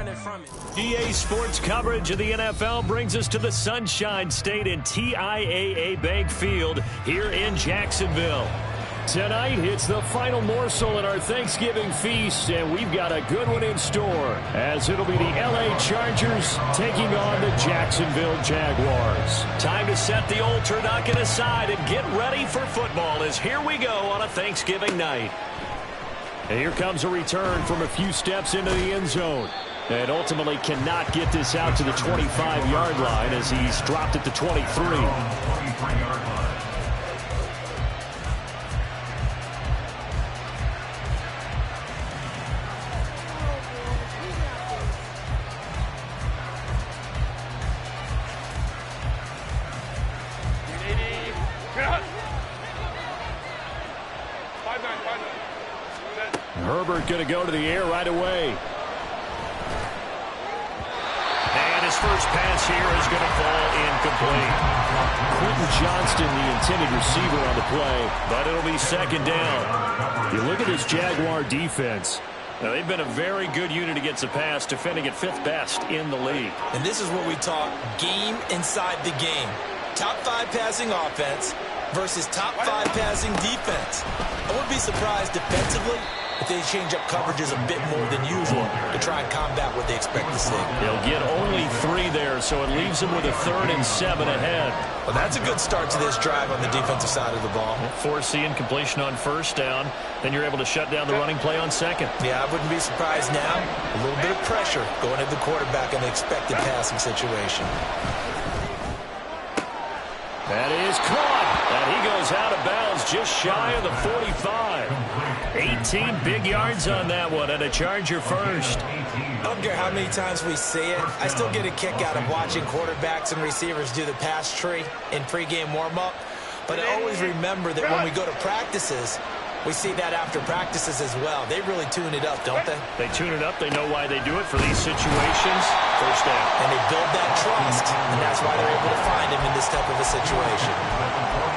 running from it. EA Sports coverage of the NFL brings us to the Sunshine State in TIAA Bank Field here in Jacksonville. Tonight, it's the final morsel in our Thanksgiving feast, and we've got a good one in store, as it'll be the LA Chargers taking on the Jacksonville Jaguars. Time to set the old turducken aside and get ready for football, as here we go on a Thanksgiving night. And here comes a return from a few steps into the end zone. And ultimately cannot get this out to the 25-yard line as he's dropped at the 23. Herbert going to go to the air right away. And his first pass here is going to fall incomplete. Quentin Johnston, the intended receiver on the play, but it'll be second down. You look at this Jaguar defense. Now, they've been a very good unit against the pass, defending at 5th best in the league. And this is what we talk game inside the game. Top 5 passing offense versus top 5 passing defense. I wouldn't be surprised defensively if they change up coverages a bit more than usual to try and combat what they expect to see. They'll get only 3 there, so it leaves them with a 3rd and 7 ahead. Well, that's a good start to this drive on the defensive side of the ball. Force the incompletion on first down, then you're able to shut down the running play on second. Yeah, I wouldn't be surprised now. A little bit of pressure going at the quarterback in the expected passing situation. That is caught, and he goes out of bounds just shy of the 45. 18 big yards on that one, and a Charger first. I don't care how many times we see it. I still get a kick out of watching quarterbacks and receivers do the pass tree in pregame warm-up. But I always remember that when we go to practices, we see that after practices as well. They really tune it up, don't they? They tune it up. They know why they do it for these situations. First down. And they build that trust, and that's why they're able to find him in this type of a situation.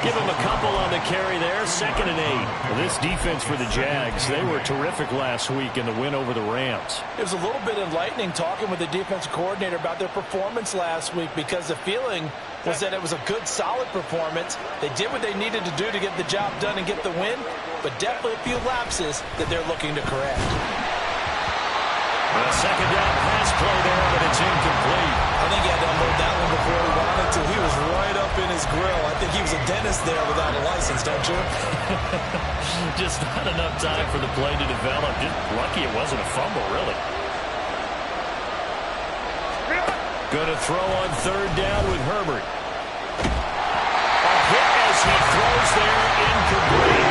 Give him a couple on the carry there. 2nd and 8. Well, this defense for the Jags, they were terrific last week in the win over the Rams. It was a little bit enlightening talking with the defensive coordinator about their performance last week, because the feeling was that it was a good, solid performance. They did what they needed to do to get the job done and get the win, but definitely a few lapses that they're looking to correct. A second down pass play there, but it's incomplete. I think he had to unload that one before he wanted to. He was right up in his grill. I think he was a dentist there without a license, don't you? Just not enough time for the play to develop. Just lucky it wasn't a fumble, really. Going to throw on 3rd down with Herbert. A hit as he throws there, incomplete.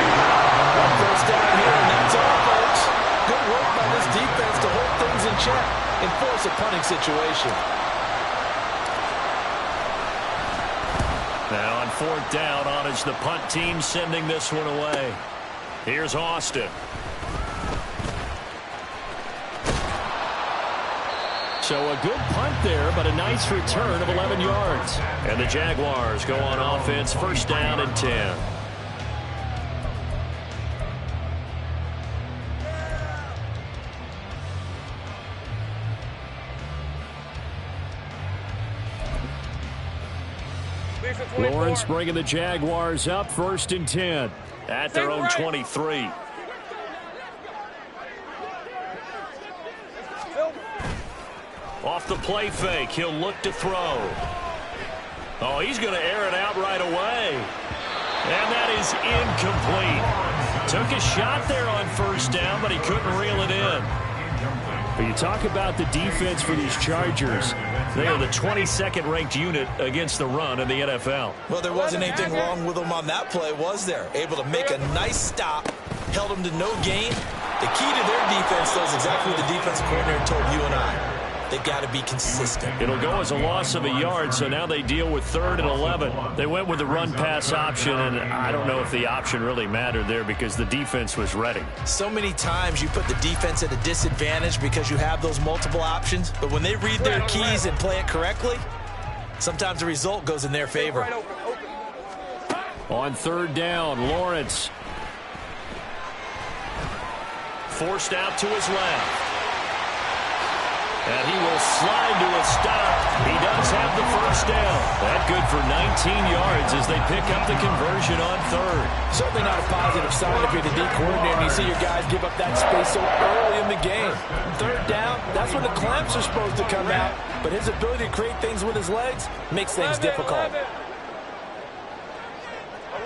Well, first down here, and that's all, folks. Good work by this defense to hold things in check and force a punting situation. Now on 4th down, on is the punt team sending this one away. Here's Austin. So a good punt there, but a nice return of 11 yards. And the Jaguars go on offense, 1st down and 10. Lawrence bringing the Jaguars up, 1st and 10 at their own 23. Off the play fake, he'll look to throw. Oh, he's going to air it out right away. And that is incomplete. Took a shot there on 1st down, but he couldn't reel it in. But you talk about the defense for these Chargers. They are the 22nd ranked unit against the run in the NFL. Well, there wasn't anything wrong with them on that play, was there? Able to make a nice stop, held them to no gain. The key to their defense, though, is exactly what the defensive coordinator told you and I. They've got to be consistent. It'll go as a loss of a yard, so now they deal with 3rd and 11. They went with the run-pass option, and I don't know if the option really mattered there because the defense was ready. So many times you put the defense at a disadvantage because you have those multiple options, but when they read their keys and play it correctly, sometimes the result goes in their favor. On 3rd down, Lawrence forced out to his left. And he will slide to a stop. He does have the first down. That good for 19 yards as they pick up the conversion on third. Certainly not a positive sign if you're the D coordinator and you see your guys give up that space so early in the game. Third down, that's when the clamps are supposed to come out. But his ability to create things with his legs makes things difficult.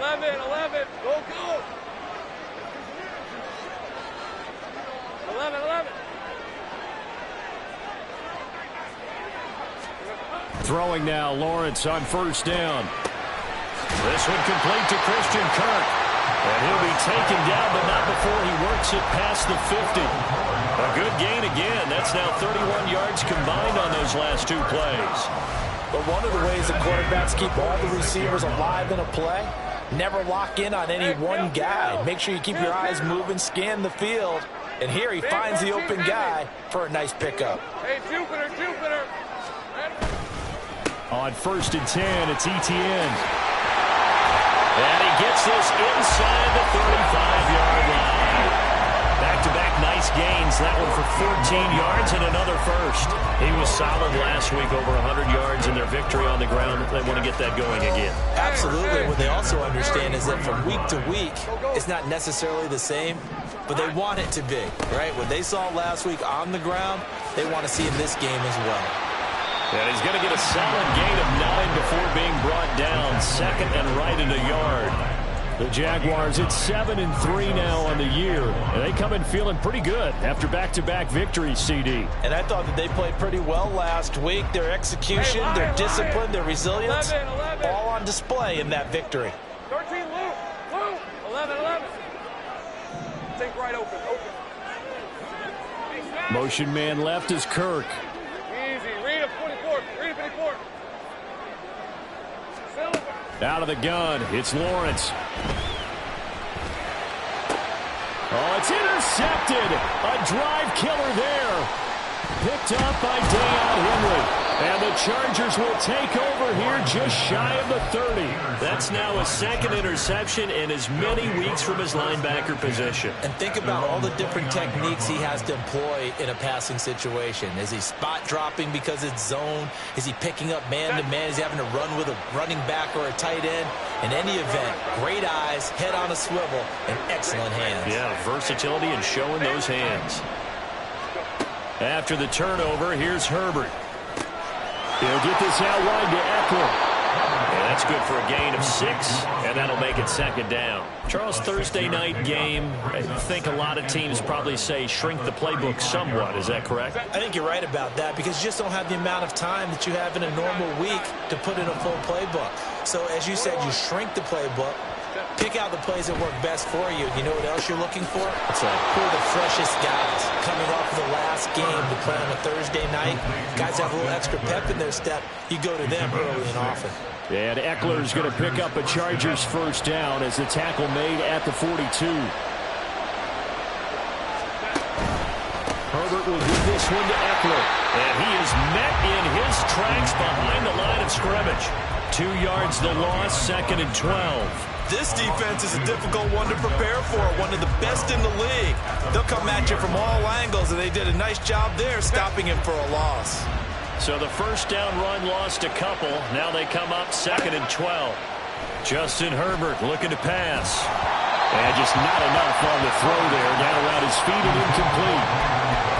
11, go. 11. Throwing now, Lawrence on first down. This one complete to Christian Kirk. And he'll be taken down, but not before he works it past the 50. A good gain again. That's now 31 yards combined on those last two plays. But one of the ways the quarterbacks keep all the receivers alive in a play, never lock in on any one guy. Make sure you keep your eyes moving, scan the field. And here he finds the open guy for a nice pickup. Hey, Jupiter. On first and 10, it's Etienne. And he gets this inside the 35-yard line. Back-to-back nice gains. That one for 14 yards and another first. He was solid last week, over 100 yards in their victory on the ground. They want to get that going again. Absolutely. What they also understand is that from week to week, it's not necessarily the same, but they want it to be, right? What they saw last week on the ground, they want to see in this game as well. And he's going to get a solid gain of 9 before being brought down. Second and right in a yard. The Jaguars at 7-3 now on the year. And they come in feeling pretty good after back-to-back victories, CD. And I thought that they played pretty well last week. Their execution, their discipline, their resilience, 11. all on display in that victory. 13, Lou. 11. Think right open. Motion man left is Kirk. Easy. Read him, 24. Out of the gun, it's Lawrence. Oh, it's intercepted. A drive killer there. Picked up by Deion Henry. And the Chargers will take over here just shy of the 30. That's now a second interception in as many weeks from his linebacker position. And think about all the different techniques he has to employ in a passing situation. Is he spot dropping because it's zone? Is he picking up man-to-man? Is he having to run with a running back or a tight end? In any event, great eyes, head on a swivel, and excellent hands. Yeah, versatility and showing those hands. After the turnover, here's Herbert. He'll get this out wide to Eckler. And that's good for a gain of 6, and that'll make it second down. Charles, Thursday night game, I think a lot of teams probably say shrink the playbook somewhat. Is that correct? I think you're right about that because you just don't have the amount of time that you have in a normal week to put in a full playbook. So as you said, you shrink the playbook, pick out the plays that work best for you. You know what else you're looking for? What's that? Who are the freshest guys coming off of the last game to play on a Thursday night? Guys have a little extra pep in their step. You go to them early and often. And Eckler's going to pick up a Chargers first down as the tackle made at the 42. Herbert will give this one to Eckler. And he is met in his tracks behind the line of scrimmage. 2 yards the loss, second and 12. This defense is a difficult one to prepare for, one of the best in the league. They'll come at you from all angles, and they did a nice job there stopping him for a loss. So the first down run lost a couple. Now they come up second and 12. Justin Herbert looking to pass. And just not enough on the throw there. Down around his feet and incomplete.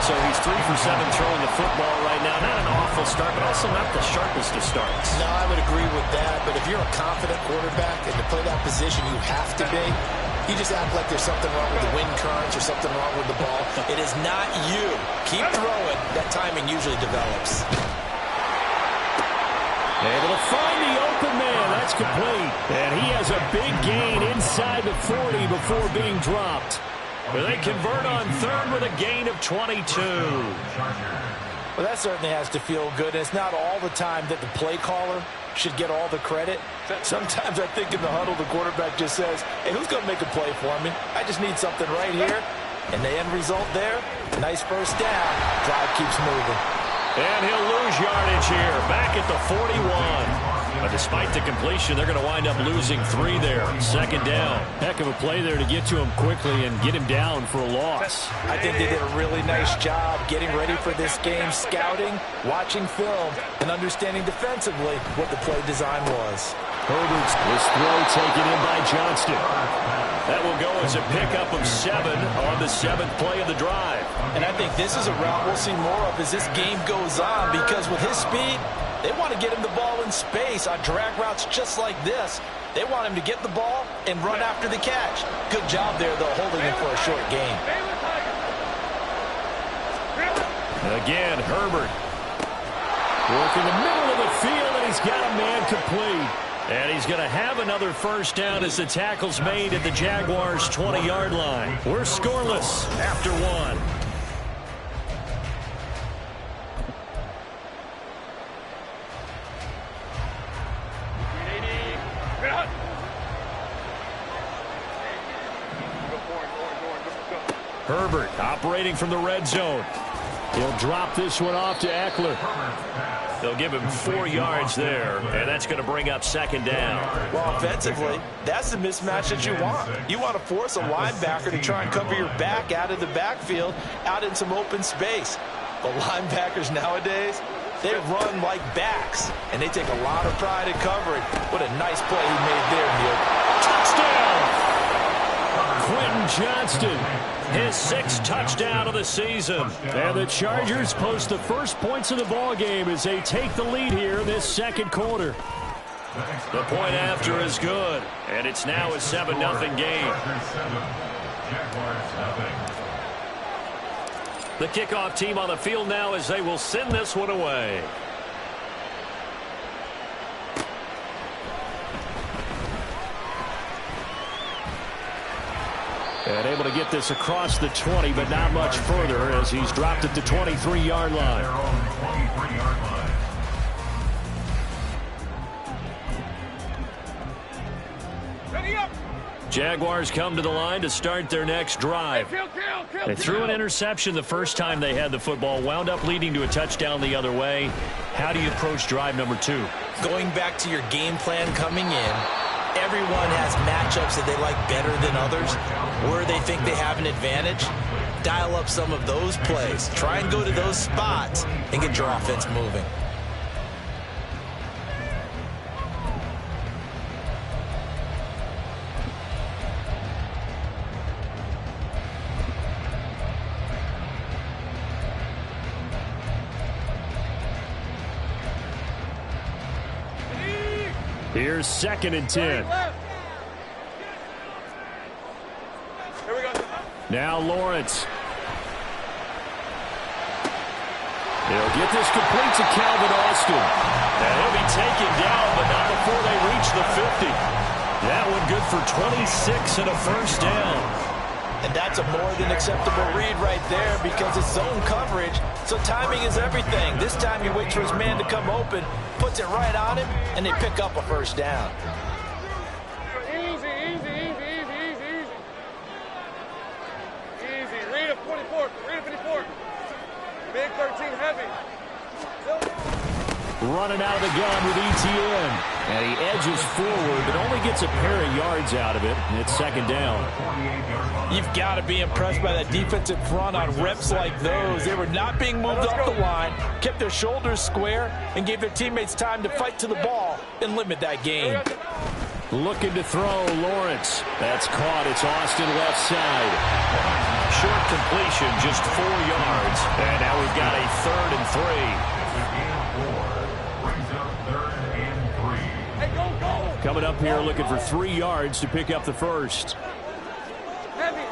So he's 3 for 7 throwing the football right now. Not an awful start, but also not the sharpest of starts. No, I would agree with that. But if you're a confident quarterback and to play that position, you have to be. You just act like there's something wrong with the wind currents or something wrong with the ball. It is not you. Keep throwing. That timing usually develops. Able to find the open man. That's complete. And he has a big gain inside the 40 before being dropped. But they convert on third with a gain of 22. Well, that certainly has to feel good. And it's not all the time that the play caller should get all the credit. Sometimes I think in the huddle, the quarterback just says, hey, who's going to make a play for me? I just need something right here. And the end result there, nice first down. Drive keeps moving. And he'll lose yardage here, back at the 41. But despite the completion, they're going to wind up losing 3 there. Second down. Heck of a play there to get to him quickly and get him down for a loss. I think they did a really nice job getting ready for this game, scouting, watching film, and understanding defensively what the play design was. Herbert's this throw taken in by Johnston. That will go as a pickup of 7 on the 7th play of the drive. And I think this is a route we'll see more of as this game goes on, because with his speed, they want to get him the ball in space on drag routes just like this. They want him to get the ball and run after the catch. Good job there, though, holding him for a short gain. Again, Herbert. Working the middle of the field, and he's got a man complete. And he's going to have another first down as the tackle's made at the Jaguars' 20-yard line. We're scoreless after 1. Herbert operating from the red zone. He'll drop this one off to Eckler. They'll give him 4 yards there, and that's going to bring up second down. Well, offensively, that's the mismatch that you want. You want to force a linebacker to try and cover your back out of the backfield, out in some open space. But linebackers nowadays, they run like backs, and they take a lot of pride in covering. What a nice play he made there, Neil. Touchdown! Quentin Johnston, his 6th touchdown of the season. And the Chargers post the first points of the ball game as they take the lead here this second quarter. The point after is good, and it's now a 7-0 game. The kickoff team on the field now as they will send this one away. And able to get this across the 20, but not much further as he's dropped at the 23-yard line. Jaguars come to the line to start their next drive. They threw an interception the first time they had the football, wound up leading to a touchdown the other way. How do you approach drive number 2? Going back to your game plan coming in, everyone has matchups that they like better than others, where they think they have an advantage. Dial up some of those plays. Try and go to those spots and get your offense moving. Here's 2nd and 10. Here we go. Now Lawrence. They'll get this complete to Calvin Austin. And he'll be taken down, but not before they reach the 50. That one good for 26 and a first down. And that's a more than acceptable read right there, because it's zone coverage, so timing is everything. This time he waits for his man to come open, puts it right on him, and they pick up a first down. Easy. Read a 24. Read a 54. Big 13 heavy. Running out of the gun with ETN. And he edges forward, but only gets a pair of yards out of it. And it's second down. You've got to be impressed by that defensive front on reps like those. They were not being moved off the line, kept their shoulders square, and gave their teammates time to fight to the ball and limit that gain. Looking to throw, Lawrence. That's caught. It's Austin left side. Short completion, just 4 yards. And now we've got a 3rd and 3. Coming up here looking for 3 yards to pick up the first. Heavy.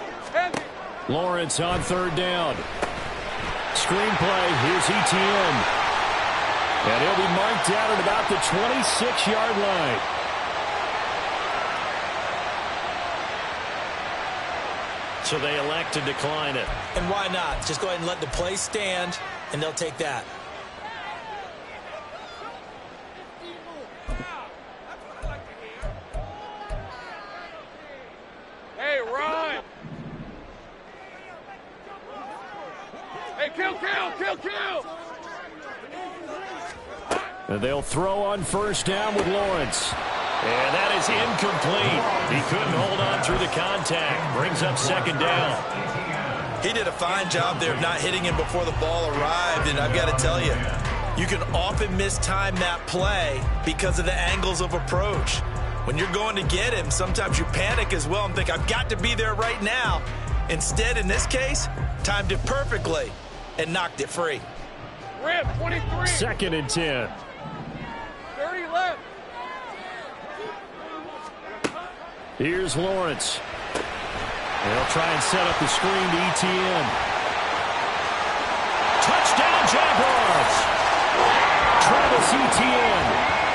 Lawrence on 3rd down. Screenplay, here's ETN. And he'll be marked down at about the 26-yard line. So they elect to decline it. And why not? Just go ahead and let the play stand, and they'll take that. Hey, run. Hey, kill. And they'll throw on first down with Lawrence. And that is incomplete. He couldn't hold on through the contact. Brings up second down. He did a fine job there of not hitting him before the ball arrived, and I've got to tell you, you can often mistime that play because of the angles of approach. When you're going to get him, sometimes you panic as well and think, I've got to be there right now. Instead, in this case, timed it perfectly and knocked it free. Rip, 23. 2nd and 10. 30 left. Here's Lawrence. They'll try and set up the screen to ETN. Touchdown, Jaguars! Travis Etienne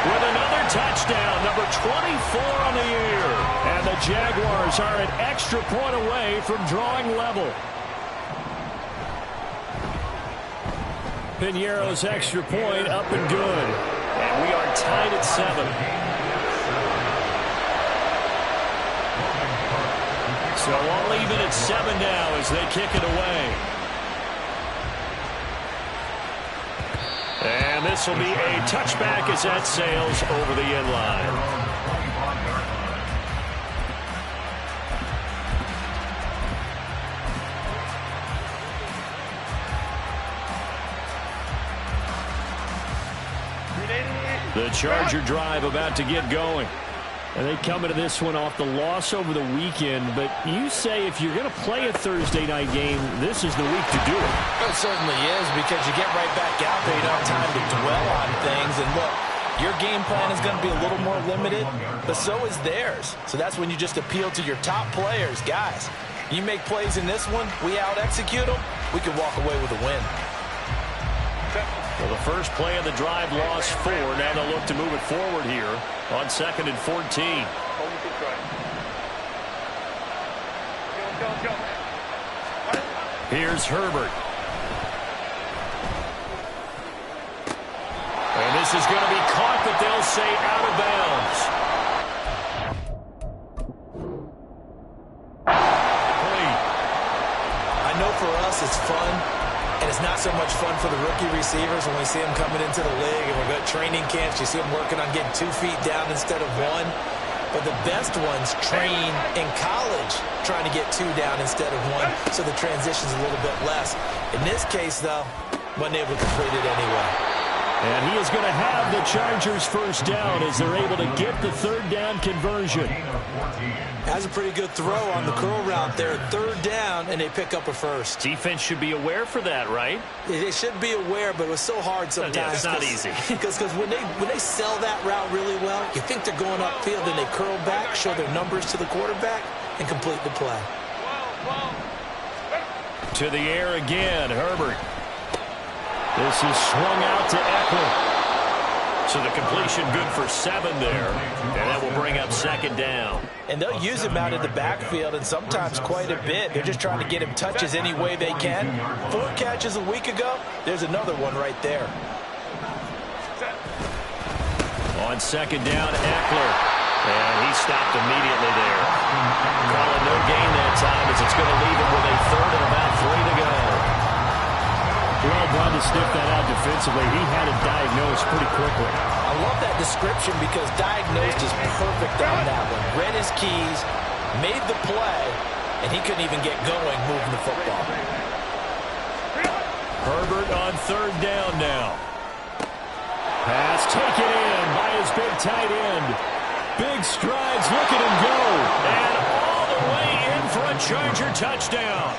with another touchdown, number 24 on the year. And the Jaguars are an extra point away from drawing level. Piñeiro's extra point up and good. And we are tied at 7. So all even at 7 now as they kick it away. And this will be a touchback as that sails over the end line. The Charger drive about to get going. And they come into this one off the loss over the weekend. But you say if you're going to play a Thursday night game, this is the week to do it. It certainly is, because you get right back out there. You don't have time to dwell on things. And look, your game plan is going to be a little more limited, but so is theirs. So that's when you just appeal to your top players. Guys, you make plays in this one, we out-execute them, we can walk away with a win. Well, the first play of the drive lost 4. Now they'll look to move it forward here on 2nd and 14. Here's Herbert. And this is going to be caught, but they'll say out of bounds. I know for us it's fun, and it's not so much fun for the rookie receivers when we see them coming into the league and we've got training camps. You see them working on getting 2 feet down instead of 1. But the best ones train in college trying to get 2 down instead of 1, so the transition's a little bit less. In this case, though, wasn't able to complete it anyway. And he is going to have the Chargers first down as they're able to get the 3rd down conversion. Has a pretty good throw on the curl route there. 3rd down, and they pick up a first. Defense should be aware for that, right? They should be aware, but it was so hard sometimes. Yeah, it's not easy. Because when they sell that route really well, you think they're going upfield, and they curl back, show their numbers to the quarterback, and complete the play. To the air again, Herbert. This is swung out to Eckler. So the completion good for 7 there. And that will bring up 2nd down. And they'll use him out in the backfield, and sometimes quite a bit. They're just trying to get him touches any way they can. 4 catches a week ago. There's another one right there. On 2nd down, Eckler. And he stopped immediately there. Calling no gain that time as it's going to leave him with a 3rd and about 3 to go. Well done to sniff that out defensively. He had it diagnosed pretty quickly. I love that description because diagnosed is perfect on that one. Read his keys, made the play, and he couldn't even get going moving the football. Herbert on 3rd down now. Pass taken in by his big tight end. Big strides, look at him go. And all the way in for a Charger touchdown.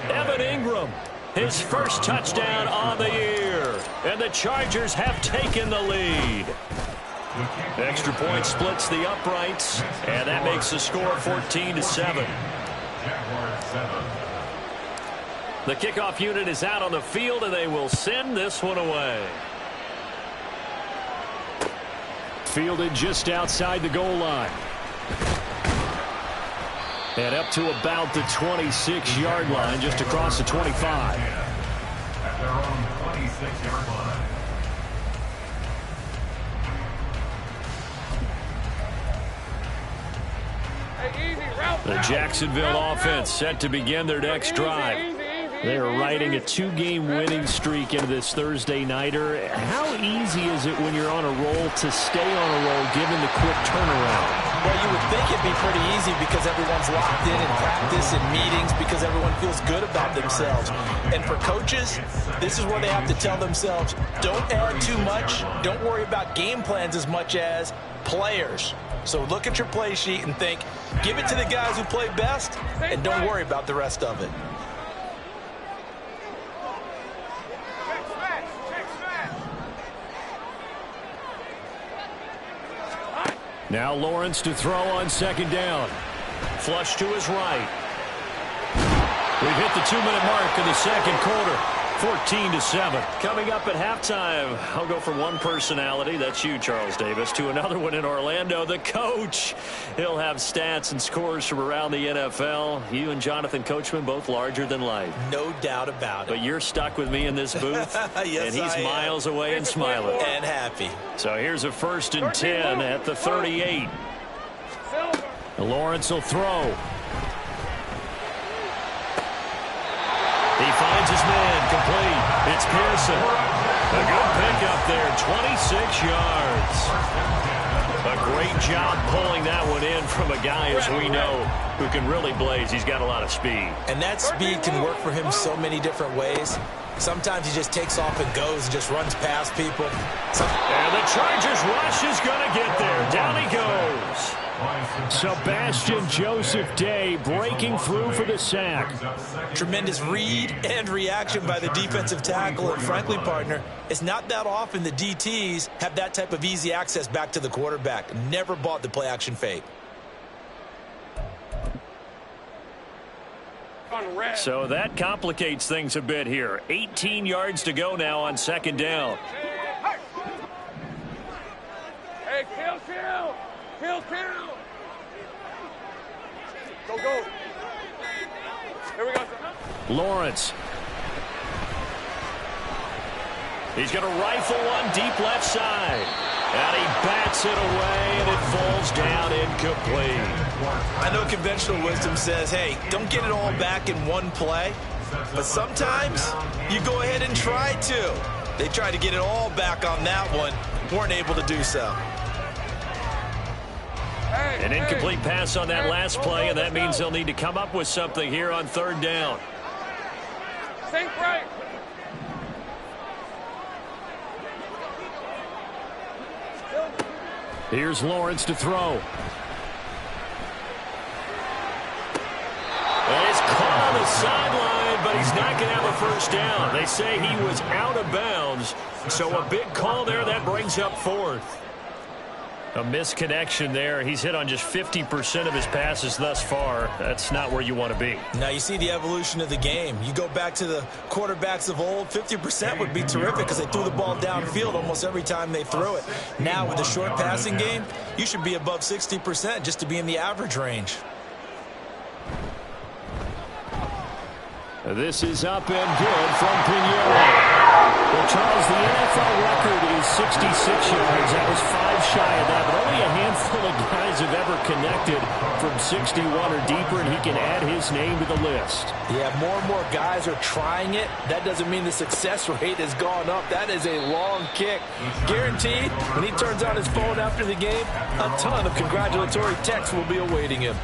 Evan Ingram. His first touchdown on the year. And the Chargers have taken the lead. Extra point splits the uprights. And that makes the score 14-7. The kickoff unit is out on the field, and they will send this one away. Fielded just outside the goal line. And up to about the 26-yard line, just across the 25. At their own 26-yard line. Hey, easy, route, The Jacksonville offense set to begin their next drive. Easy. They're riding a 2-game winning streak into this Thursday nighter. How easy is it when you're on a roll to stay on a roll given the quick turnaround? Well, you would think it'd be pretty easy because everyone's locked in practice and meetings because everyone feels good about themselves. And for coaches, this is where they have to tell themselves, don't add too much. Don't worry about game plans as much as players. So look at your play sheet and think, give it to the guys who play best and don't worry about the rest of it. Now Lawrence to throw on second down. Flush to his right. We've hit the 2-minute mark in the second quarter. 14-7. Coming up at halftime, I'll go from one personality, that's you, Charles Davis, to another one in Orlando, the coach. He'll have stats and scores from around the NFL. You and Jonathan Coachman, both larger than life. No doubt about it. But you're stuck with me in this booth, yes, and he's miles away and smiling. And happy. So here's a 1st and 10 at the 38. Lawrence will throw. He finds his man, complete. It's Pearson. A good pickup there, 26 yards. A great job pulling that one in from a guy, as we know, who can really blaze. He's got a lot of speed. And that speed can work for him so many different ways. Sometimes he just takes off and goes and just runs past people. And the Chargers rush is going to get there. Down he goes. Sebastian Joseph Day breaking through for the sack. Tremendous read and reaction by the defensive tackle. And frankly, partner, it's not that often the DTs have that type of easy access back to the quarterback. Never bought the play action fake. So that complicates things a bit here. 18 yards to go now on second down. Hey, kill. Go. Here we go. Lawrence. He's going to rifle one deep left side. And he bats it away, and it falls down incomplete. I know conventional wisdom says, hey, don't get it all back in one play. But sometimes you go ahead and try to. They tried to get it all back on that one. Weren't able to do so. An incomplete pass on that last play, and that means they'll need to come up with something here on third down. Think right. Here's Lawrence to throw. And he's caught on the sideline, but he's not going to have a first down. They say he was out of bounds, so a big call there. That brings up fourth. A misconnection there. He's hit on just 50% of his passes thus far. That's not where you want to be. Now you see the evolution of the game. You go back to the quarterbacks of old, 50% would be terrific because they threw the ball downfield almost every time they threw it. Now with the short passing game, you should be above 60% just to be in the average range. This is up and good from Pinheiro. Well, Charles, the NFL record is 66 yards. That was 5 shy of that, but only a handful of guys have ever connected from 61 or deeper, and he can add his name to the list. Yeah, more and more guys are trying it. That doesn't mean the success rate has gone up. That is a long kick. Guaranteed, when he turns on his phone after the game, a ton of congratulatory texts will be awaiting him.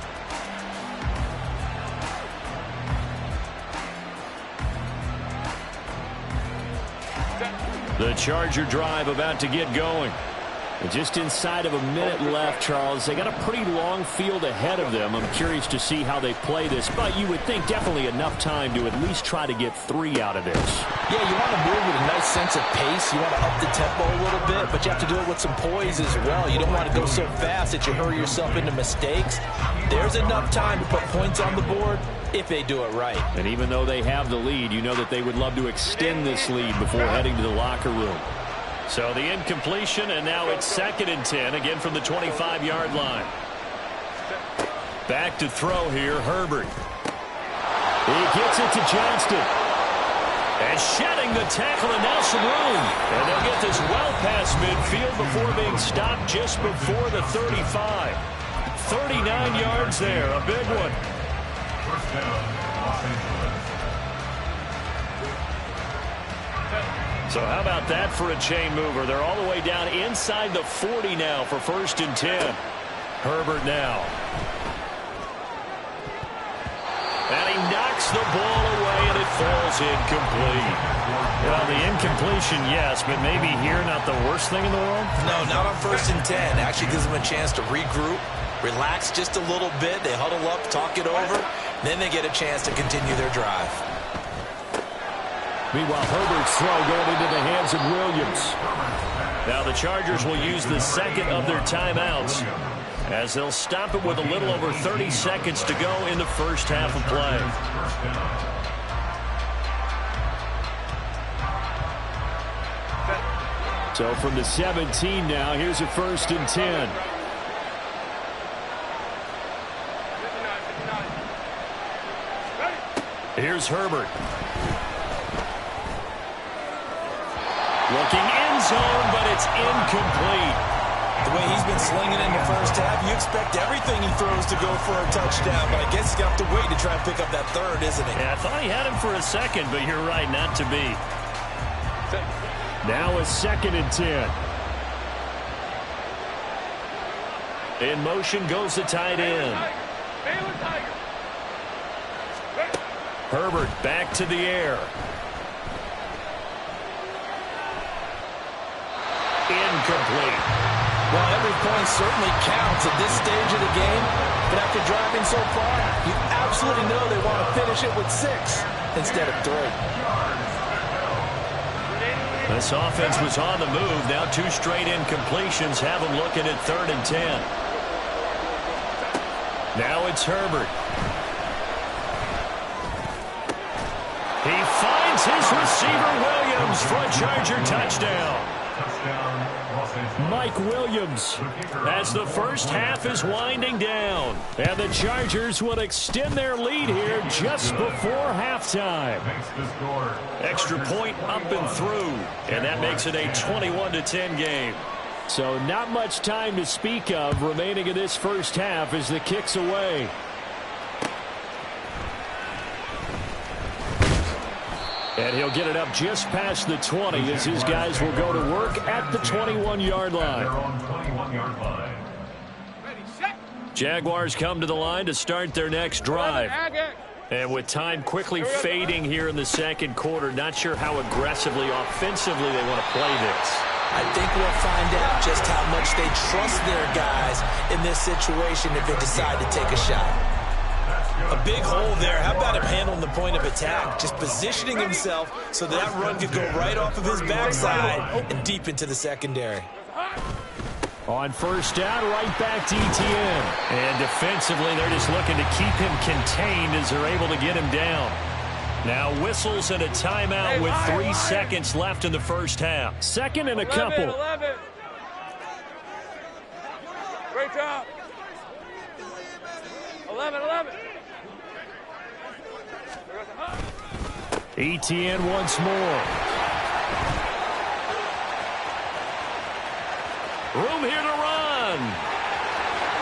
The Charger drive about to get going. And just inside of a minute left, Charles. They got a pretty long field ahead of them. I'm curious to see how they play this, but you would think definitely enough time to at least try to get 3 out of this. Yeah, you want to move with a nice sense of pace. You want to up the tempo a little bit, but you have to do it with some poise as well. You don't want to go so fast that you hurry yourself into mistakes. There's enough time to put points on the board if they do it right. And even though they have the lead, you know that they would love to extend this lead before heading to the locker room. So the incompletion, and now it's 2nd and 10, again from the 25-yard line. Back to throw here, Herbert. He gets it to Johnston. And shedding the tackle, and now some room. And they'll get this well past midfield before being stopped just before the 35. 39 yards there, a big one. First down, Los Angeles. So how about that for a chain mover? They're all the way down inside the 40 now for 1st and 10. Herbert now. And he knocks the ball away, and it falls incomplete. Well, the incompletion, yes, but maybe here not the worst thing in the world? No, not on 1st and 10. Actually gives them a chance to regroup, relax just a little bit. They huddle up, talk it over. Then they get a chance to continue their drive. Meanwhile, Herbert's throw going into the hands of Williams. Now the Chargers will use the second of their timeouts, as they'll stop it with a little over 30 seconds to go in the first half of play. So from the 17 now, here's a 1st and 10. Here's Herbert. Looking end zone, but it's incomplete. The way he's been slinging in the first half, you expect everything he throws to go for a touchdown, but I guess he's got to wait to try and pick up that third, isn't he? Yeah, I thought he had him for a second, but you're right, not to be. Now a 2nd and 10. In motion goes the tight end. Herbert back to the air. Incomplete. Well, every point certainly counts at this stage of the game, but after driving so far, you absolutely know they want to finish it with 6 instead of 3. This offense was on the move. Now 2 straight incompletions have them looking at 3rd and 10. Now it's Herbert. He finds his receiver Williams for a Charger touchdown. Mike Williams, as the first half is winding down, and the Chargers will extend their lead here just before halftime. Extra point up and through, and that makes it a 21-10 game. So not much time to speak of remaining in this first half as the kick's away. And he'll get it up just past the 20 as his guys will go to work at the 21-yard line. Jaguars come to the line to start their next drive. And with time quickly fading here in the second quarter, not sure how aggressively, offensively they want to play this. I think we'll find out just how much they trust their guys in this situation if they decide to take a shot. A big hole there. How about him handling the point of attack? Just positioning himself so that run could go right off of his backside and deep into the secondary. On first down, right back to ETN. And defensively, they're just looking to keep him contained as they're able to get him down. Now whistles and a timeout with 3 seconds left in the first half. 2nd and a couple. 11. Great job. 11. ETN once more. Room here to run.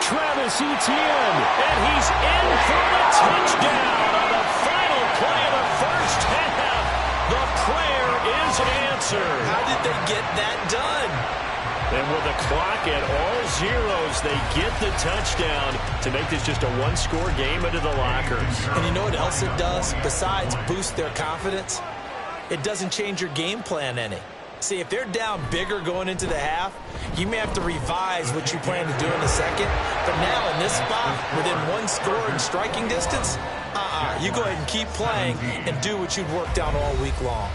Travis Etienne, and he's in for the touchdown on the final play of the first half. The prayer is answered. How did they get that done? And with the clock at all zeros, they get the touchdown to make this just a one-score game into the lockers. And you know what else it does besides boost their confidence? It doesn't change your game plan any. See, if they're down bigger going into the half, you may have to revise what you plan to do in the second. But now in this spot, within 1 score and striking distance, you go ahead and keep playing and do what you've worked out all week long.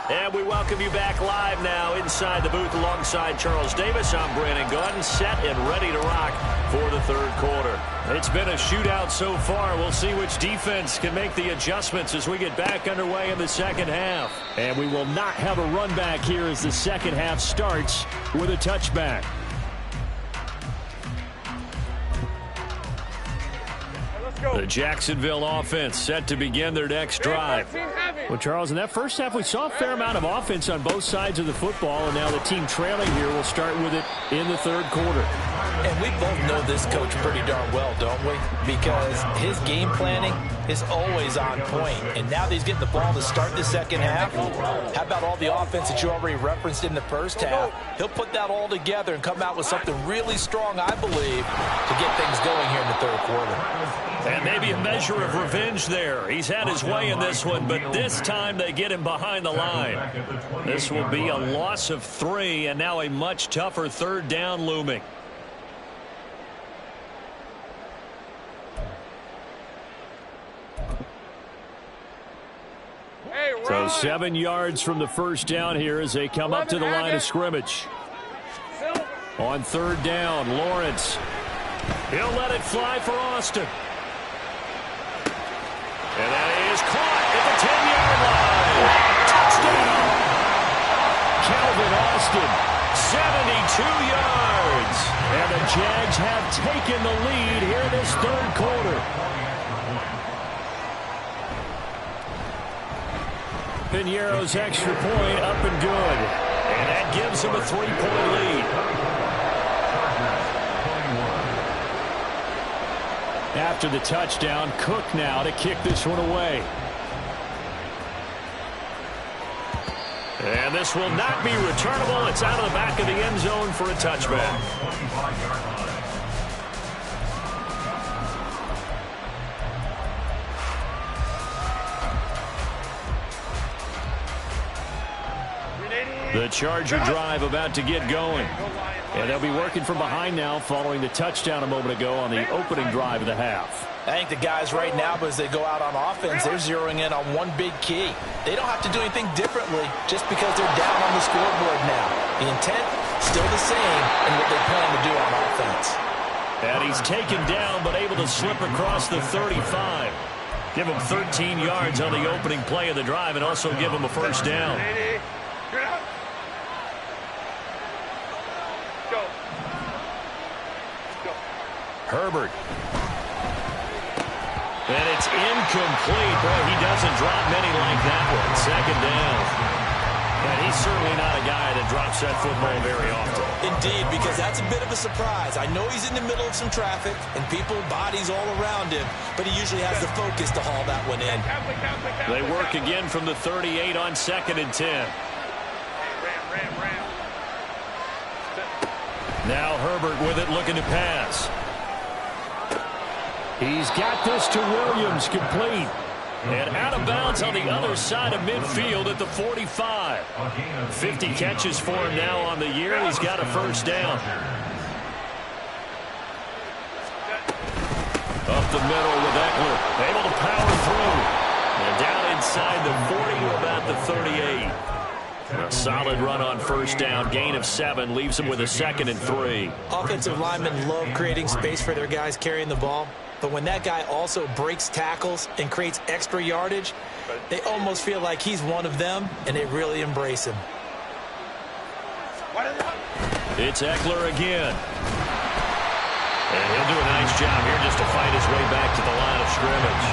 And we welcome you back live now inside the booth alongside Charles Davis. I'm Brandon Gordon, set and ready to rock for the third quarter. It's been a shootout so far. We'll see which defense can make the adjustments as we get back underway in the second half. And we will not have a run back here as the second half starts with a touchback. The Jacksonville offense set to begin their next drive. Well, Charles, in that first half, we saw a fair amount of offense on both sides of the football, and now the team trailing here will start with it in the third quarter. And we both know this coach pretty darn well, don't we? Because his game planning is always on point. And now that he's getting the ball to start the second half, how about all the offense that you already referenced in the first half? He'll put that all together and come out with something really strong, I believe, to get things going here in the third quarter. And maybe a measure of revenge there. He's had his way in this one, but this time they get him behind the line. This will be a loss of 3, and now a much tougher third down looming. So 7 yards from the first down here as they come up to the line of scrimmage. On third down, Lawrence. He'll let it fly for Austin. And that is caught at the 10-yard line. Touchdown! Calvin Austin, 72 yards. And the Jags have taken the lead here in this third quarter. Piñeiro's extra point up and good. And that gives him a 3-point lead. After the touchdown, Cook now to kick this one away. And this will not be returnable. It's out of the back of the end zone for a touchback. The Charger drive about to get going. And they'll be working from behind now following the touchdown a moment ago on the opening drive of the half. I think the guys right now, as they go out on offense, they're zeroing in on one big key. They don't have to do anything differently just because they're down on the scoreboard now. The intent, still the same in what they plan to do on offense. And he's taken down but able to slip across the 35. Give him 13 yards on the opening play of the drive and also give him a first down. Herbert. And it's incomplete. Boy, he doesn't drop many like that one. Second down. And he's certainly not a guy that drops that football very often. Indeed, because that's a bit of a surprise. I know he's in the middle of some traffic and people, bodies all around him, but he usually has the focus to haul that one in. They work again from the 38 on 2nd and 10. Now Herbert with it, looking to pass. He's got this to Williams, complete. And out of bounds on the other side of midfield at the 45. 50 catches for him now on the year. He's got a first down. Up the middle with Eckler. Able to power through. And down inside the 40 to about the 38. A solid run on first down. Gain of 7 leaves him with a 2nd and 3. Offensive linemen love creating space for their guys carrying the ball. But when that guy also breaks tackles and creates extra yardage, they almost feel like he's one of them, and they really embrace him. It's Eckler again. And he'll do a nice job here just to fight his way back to the line of scrimmage.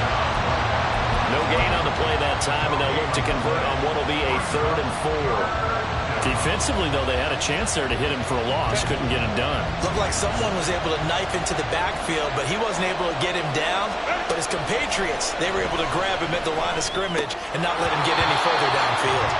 No gain on the play that time, and they'll look to convert on what will be a 3rd and 4. Defensively, though, they had a chance there to hit him for a loss. Couldn't get him done. Looked like someone was able to knife into the backfield, but he wasn't able to get him down. But his compatriots, they were able to grab him at the line of scrimmage and not let him get any further downfield.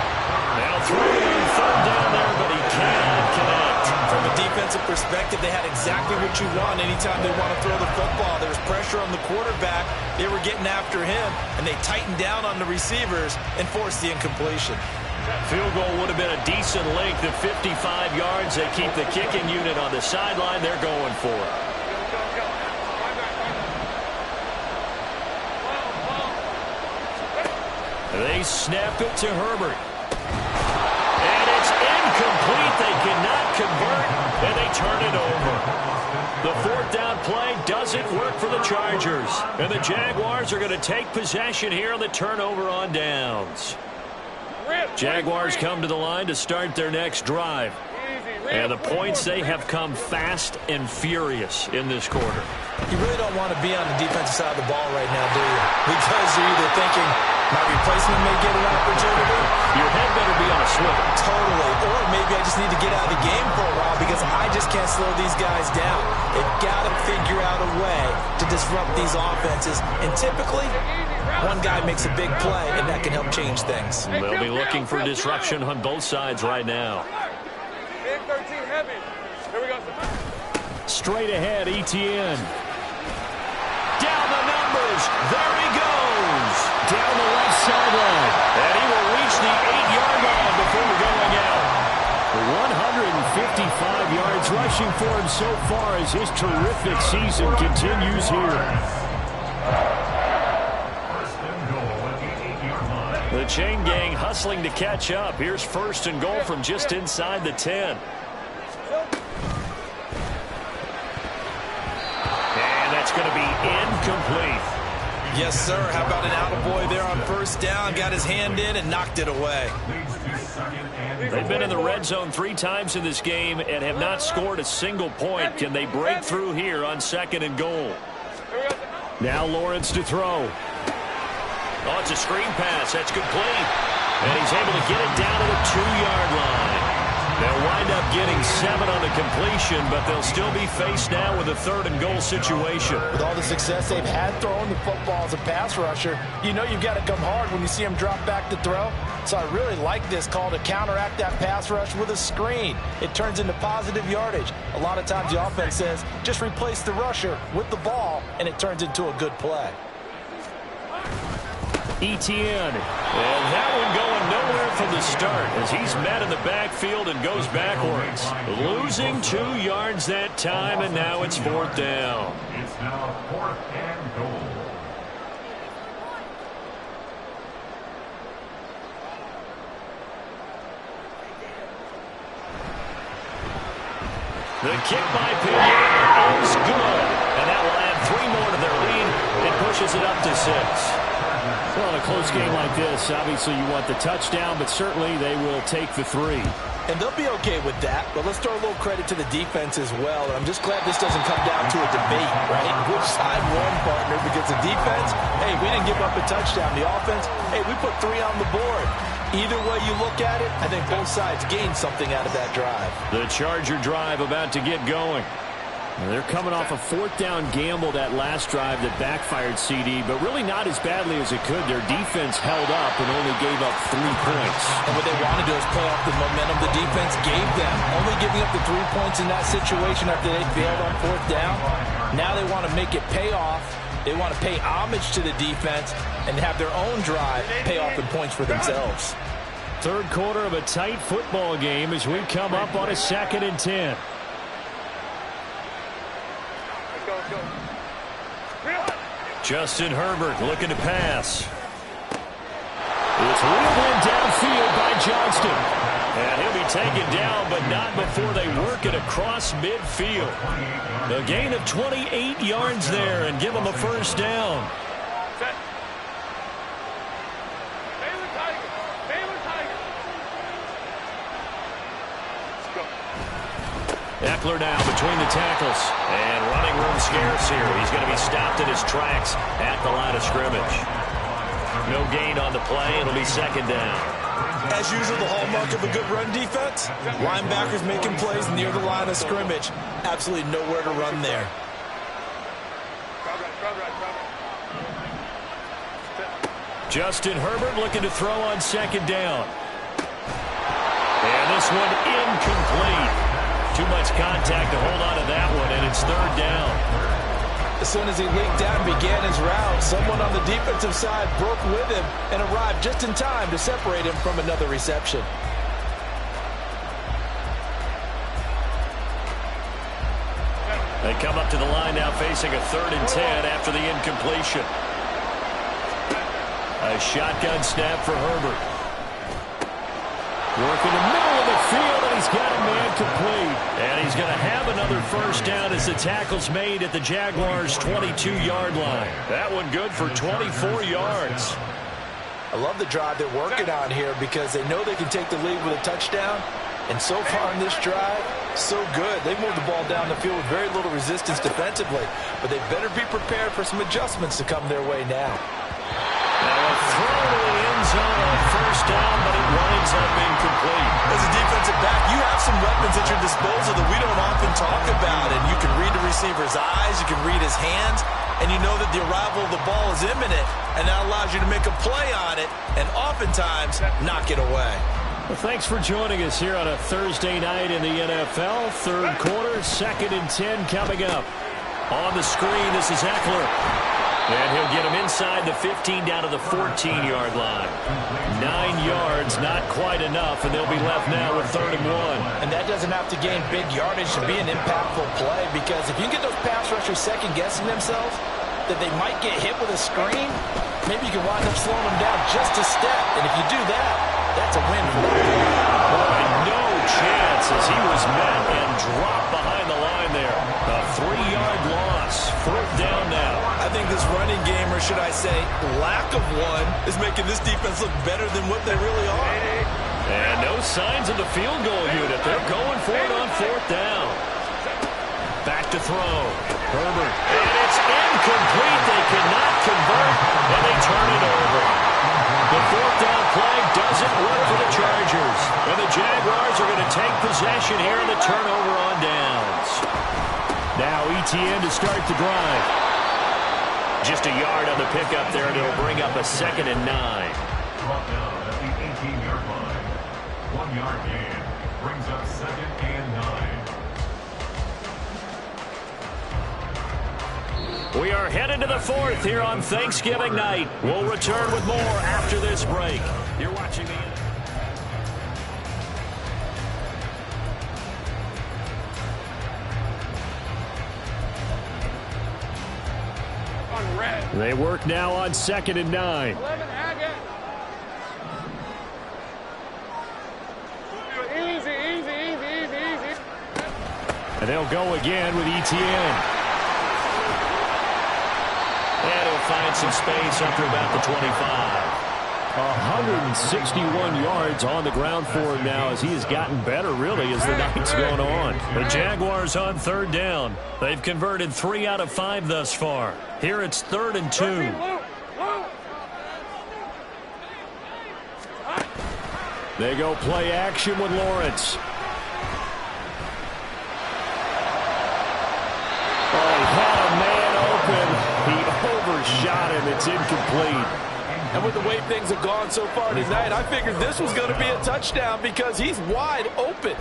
Now throwing on 3rd down there, but he cannot connect. From a defensive perspective, they had exactly what you want anytime they want to throw the football. There was pressure on the quarterback. They were getting after him, and they tightened down on the receivers and forced the incompletion. Field goal would have been a decent length at 55 yards. They keep the kicking unit on the sideline. They're going for it. They snap it to Herbert. And it's incomplete. They cannot convert, and they turn it over. The 4th down play doesn't work for the Chargers. And the Jaguars are going to take possession here on the turnover on downs. Jaguars come to the line to start their next drive. And the points, they have come fast and furious in this quarter. You really don't want to be on the defensive side of the ball right now, do you? Because you're either thinking, My replacement may get an opportunity. Your head better be on a swivel. Totally. Or maybe I just need to get out of the game for a while because I just can't slow these guys down. They've got to figure out a way to disrupt these offenses. And typically, one guy makes a big play, and that can help change things. They'll be looking for disruption on both sides right now. Big 13 heavy. Here we go. Straight ahead, ETN. Down the numbers. There he goes. Down the left sideline. And he will reach the 8-yard line before going out. 155 yards rushing for him so far as his terrific season continues here. First and goal at the 8-yard line. The chain gang hustling to catch up. Here's first and goal from just inside the 10. And that's going to be incomplete. Yes, sir. How about an attaboy there on first down? Got his hand in and knocked it away. Leads to second and They've been in the goal. red zone 3 times in this game and have not scored a single point. Can they break through here on second and goal? Now Lawrence to throw. Oh, it's a screen pass. That's complete. And he's able to get it down to the 2-yard line. They'll wind up getting 7 on the completion, but they'll still be faced now with a 3rd and goal situation. With all the success they've had throwing the football as a pass rusher, you know you've got to come hard when you see him drop back to throw. So I really like this call to counteract that pass rush with a screen. It turns into positive yardage. A lot of times the offense says, just replace the rusher with the ball, and it turns into a good play. ETN. And that one going nowhere from the start as he's met in the backfield and goes backwards. Losing 2 yards that time, and now it's 4th down. It's now 4th and goal. The kick by Pinier is good. And that will add 3 more to their lead. It pushes it up to 6. Well, in a close game like this, obviously you want the touchdown, but certainly they will take the 3. And they'll be okay with that, but let's throw a little credit to the defense as well. And I'm just glad this doesn't come down to a debate, right? Which side won, partner? Because the defense, hey, we didn't give up a touchdown. The offense, hey, we put 3 on the board. Either way you look at it, I think both sides gained something out of that drive. The Charger drive about to get going. They're coming off a 4th down gamble that last drive that backfired CD, but really not as badly as it could. Their defense held up and only gave up 3 points. And what they wanted to do is play off the momentum the defense gave them. Only giving up the 3 points in that situation after they failed on 4th down. Now they want to make it pay off. They want to pay homage to the defense and have their own drive pay off in points for themselves. 3rd quarter of a tight football game as we come up on a 2nd and 10. Justin Herbert looking to pass. It's wheeled in downfield by Johnston. And he'll be taken down, but not before they work it across midfield. A gain of 28 yards there and give them a 1st down. Eckler now between the tackles. And running room scarce here. He's going to be stopped in his tracks at the line of scrimmage. No gain on the play. It'll be 2nd down. As usual, the hallmark of a good run defense, linebackers making plays near the line of scrimmage. Absolutely nowhere to run there. Justin Herbert looking to throw on 2nd down. And this one incomplete. Too much contact to hold on to that one, and it's 3rd down. As soon as he leaked out and began his route, someone on the defensive side broke with him and arrived just in time to separate him from another reception. They come up to the line now facing a 3rd and 10 after the incompletion. A shotgun snap for Herbert. Working the middle of the field, and he's got a man complete. And he's going to have another 1st down as the tackle's made at the Jaguars' 22-yard line. That one good for 24 yards. I love the drive they're working on here because they know they can take the lead with a touchdown. And so far in this drive, so good. They moved the ball down the field with very little resistance defensively. But they better be prepared for some adjustments to come their way now. Now a throw to the end zone on first down, but it winds up incomplete. As a defensive back, you have some weapons at your disposal that we don't often talk about. And you can read the receiver's eyes, you can read his hands, and you know that the arrival of the ball is imminent, and that allows you to make a play on it and oftentimes knock it away. Well, thanks for joining us here on a Thursday night in the NFL. Third quarter, 2nd and 10 coming up. On the screen, this is Eckler. And he'll get him inside the 15 down to the 14-yard line. 9 yards, not quite enough, and they'll be left now with 3rd and 1. And that doesn't have to gain big yardage to be an impactful play, because if you can get those pass rushers second-guessing themselves, that they might get hit with a screen, maybe you can wind up slowing them down just a step. And if you do that, that's a win for them. Boy, no chance as he was met and dropped behind the line there. A 3-yard loss. 4th down now. I think this running game, or should I say lack of one, is making this defense look better than what they really are. And no signs of the field goal unit. They're going for it on 4th down. Back to throw. Herbert. And it's incomplete. They cannot convert, and they turn it over. The 4th down play doesn't work for the Chargers. And the Jaguars are going to take possession here in the turnover on downs. Now ETN to start the drive. Just a yard on the pickup there, and it'll bring up a 2nd and 9. Brought down at the 18-yard line. 1-yard gain brings up 2nd and 9. We are headed to the 4th here on Thanksgiving night. We'll return with more after this break. You're watching the... On red. They work now on 2nd and 9. 11 Agate. Easy. And they'll go again with ETN. And he'll find some space up to about the 25. 161 yards on the ground for him now as he has gotten better, really, as the night's going on. The Jaguars on 3rd down. They've converted 3 out of 5 thus far. Here it's 3rd and 2. They go play action with Lawrence. Oh, he had a man open. He overshot him. It's incomplete. And with the way things have gone so far tonight, I figured this was going to be a touchdown because he's wide open.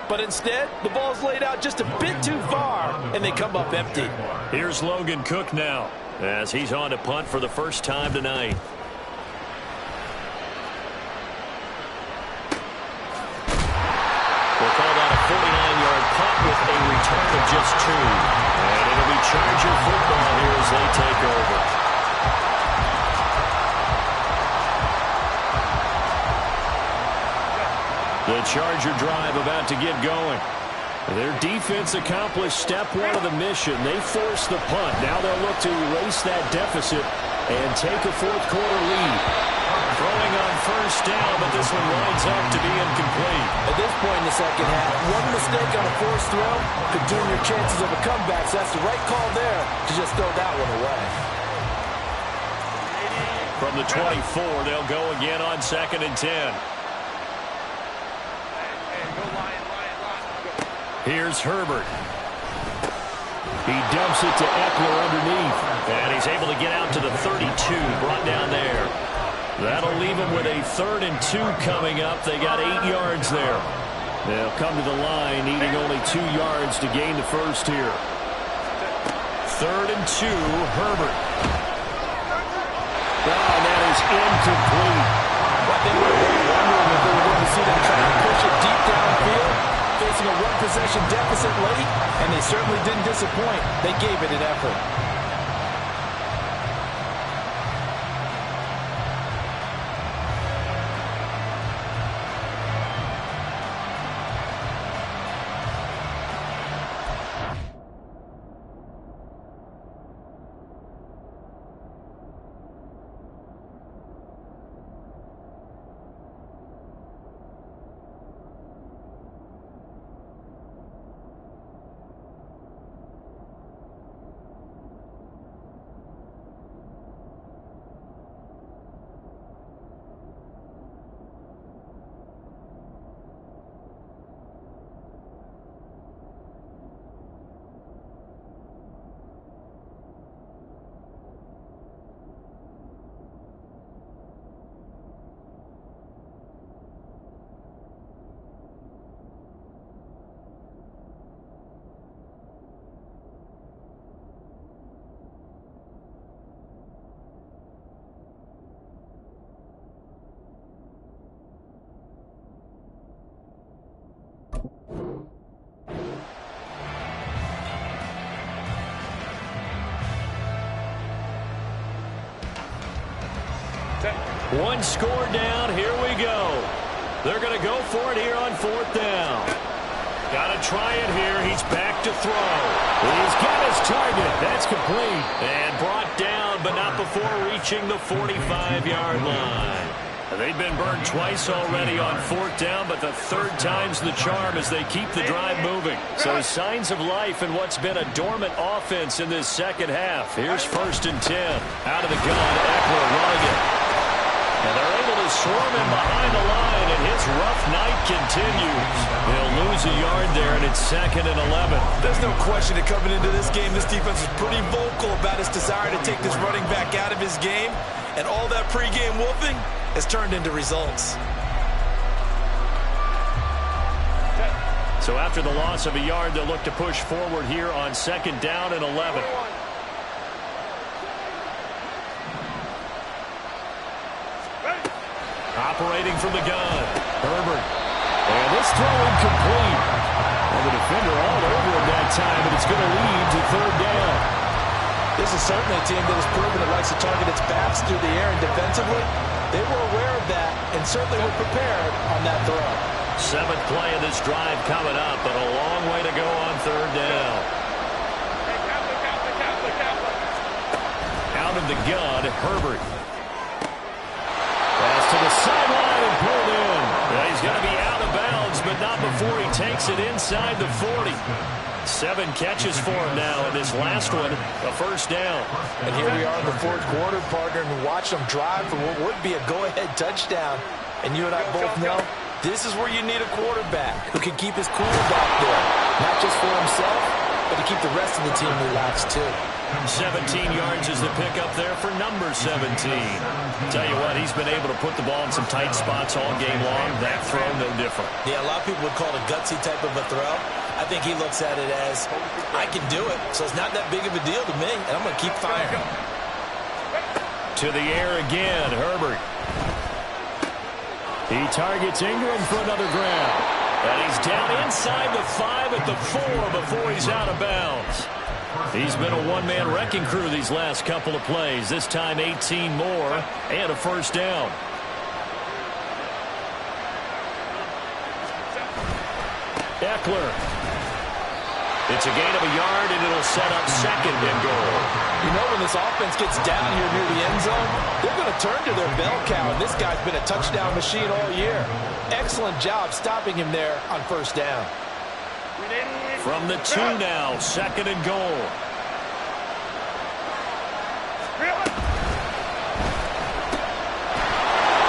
But instead, the ball's laid out just a bit too far, and they come up empty. Here's Logan Cook now as he's on to punt for the first time tonight. We'll call that a 49-yard punt with a return of just 2. And it'll be Charger football here as they take over. The Charger drive about to get going. Their defense accomplished step 1 of the mission. They forced the punt. Now they'll look to erase that deficit and take a 4th quarter lead. Throwing on first down, but this one winds up to be incomplete. At this point in the second half, one mistake on a forced throw could doom your chances of a comeback. So that's the right call there to just throw that one away. From the 24, they'll go again on 2nd and 10. Here's Herbert. He dumps it to Eckler underneath. And he's able to get out to the 32, brought down there. That'll leave him with a 3rd and 2 coming up. They got 8 yards there. They'll come to the line, needing only 2 yards to gain the first here. 3rd and 2, Herbert. Oh, and that is incomplete. I think we were wondering if they were going to see them try to push it deep downfield, facing a 1-possession deficit late, and they certainly didn't disappoint. They gave it an effort. One score down. Here we go. They're going to go for it here on 4th down. Got to try it here. He's back to throw. He's got his target. That's complete. And brought down, but not before reaching the 45-yard line. They've been burned twice already on 4th down, but the 3rd time's the charm as they keep the drive moving. So signs of life in what's been a dormant offense in this second half. Here's 1st and 10. Out of the gun, Eckler running it. And they're able to swarm him behind the line, and his rough night continues. They'll lose a yard there, and it's 2nd and 11. There's no question that coming into this game, this defense was pretty vocal about its desire to take this running back out of his game, and all that pregame wolfing has turned into results. So after the loss of a yard, they'll look to push forward here on 2nd down and 11. Operating from the gun, Herbert. And this throw incomplete. And the defender all over him that time, and it's going to lead to 3rd down. This is certainly a team that has proven it likes to target its backs through the air, and defensively, they were aware of that and certainly were prepared on that throw. 7th play of this drive coming up, but a long way to go on 3rd down. Out of the gun, Herbert. Pass to the sideline and pulled in. Yeah, he's going to be out of bounds, but not before he takes it inside the 40. 7 catches for him now, and this last one, a 1st down. And here we are in the 4th quarter, partner, and watch them drive for what would be a go-ahead touchdown. And you and I both know this is where you need a quarterback who can keep his cool back there, not just for himself, but to keep the rest of the team relaxed too. 17 yards is the pickup there for number 17. Tell you what, he's been able to put the ball in some tight spots all game long. That throw, no different. Yeah, a lot of people would call it a gutsy type of a throw. I think he looks at it as, I can do it, so it's not that big of a deal to me, and I'm going to keep firing. To the air again, Herbert. He targets Ingram for another grab. And he's down inside the 5 at the 4 before he's out of bounds. He's been a one-man wrecking crew these last couple of plays. This time 18 more and a 1st down. Eckler. It's a gain of a yard, and it'll set up 2nd and goal. You know, when this offense gets down here near the end zone, they're going to turn to their bell cow, and this guy's been a touchdown machine all year. Excellent job stopping him there on 1st down. From the 2 now, 2nd and goal.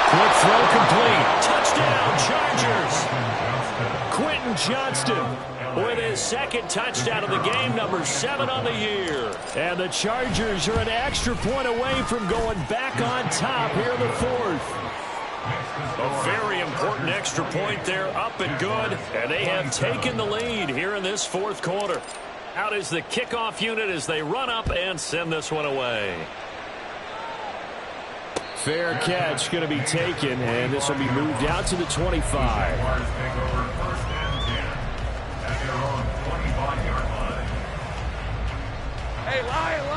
Quick throw complete. Touchdown, Chargers. Quentin Johnston with his 2nd touchdown of the game, number 7 on the year. And the Chargers are an extra point away from going back on top here in the 4th. A very important extra point there, up and good, and they have taken the lead here in this 4th quarter. Out is the kickoff unit as they run up and send this one away. Fair catch going to be taken, and this will be moved out to the 25.